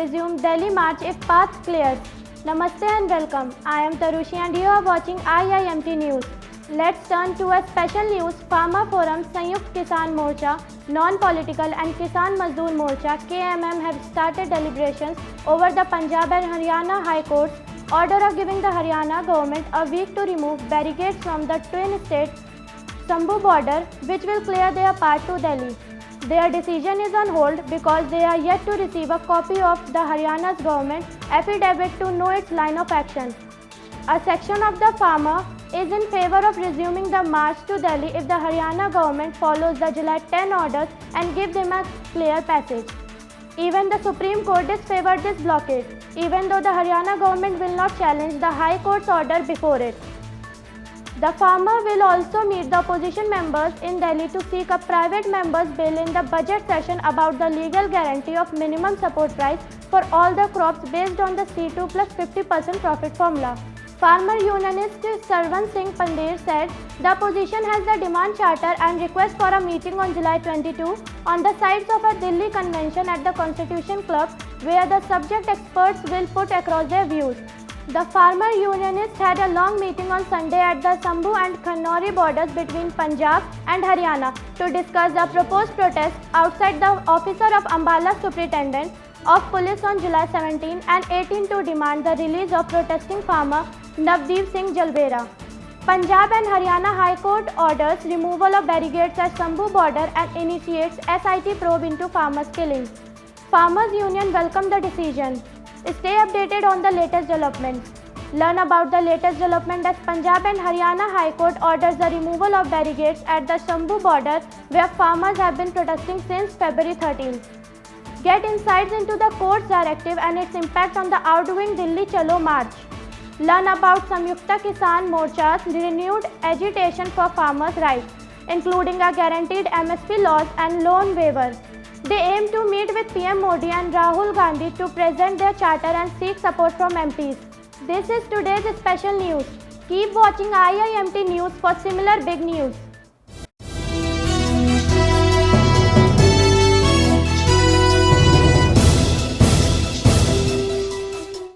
resume Delhi march if path clears. Namaste and welcome. I am Tarushi and you are watching IIMT News. Let's turn to a special news. Farmer Forum, Sanyukt Kisan Morcha, Non-Political and Kisan Mazdoor Morcha KMM have started deliberations over the Punjab and Haryana High Court's order of giving the Haryana government a week to remove barricades from the twin state Sambhu border, which will clear their path to Delhi. Their decision is on hold because they are yet to receive a copy of the Haryana's government affidavit to know its line of action. A section of the farmer is in favor of resuming the march to Delhi if the Haryana government follows the July 10 orders and gives them a clear passage. Even the Supreme Court disfavored this blockade, even though the Haryana government will not challenge the High Court's order before it. The farmer will also meet the opposition members in Delhi to seek a private member's bill in the budget session about the legal guarantee of minimum support price for all the crops based on the C2 plus 50% profit formula. Farmer unionist Sarwan Singh Pandey said the opposition has the demand charter and request for a meeting on July 22 on the sites of a Delhi convention at the Constitution Club where the subject experts will put across their views. The farmer unionists had a long meeting on Sunday at the Sambhu and Khannori borders between Punjab and Haryana to discuss the proposed protest outside the officer of Ambala Superintendent of Police on July 17 and 18 to demand the release of protesting farmer Navdeep Singh Jalbera. Punjab and Haryana High Court orders removal of barricades at Sambhu border and initiates SIT probe into farmers' killings. Farmers Union welcomed the decision. Stay updated on the latest developments. Learn about the latest development as Punjab and Haryana High Court orders the removal of barricades at the Sambhu border where farmers have been protesting since February 13. Get insights into the court's directive and its impact on the outgoing Delhi Chalo march. Learn about Samyukta Kisan Morcha's renewed agitation for farmers' rights, including a guaranteed MSP laws and loan waiver. They aim to meet with PM Modi and Rahul Gandhi to present their charter and seek support from MPs. This is today's special news. Keep watching IIMT News for similar big news.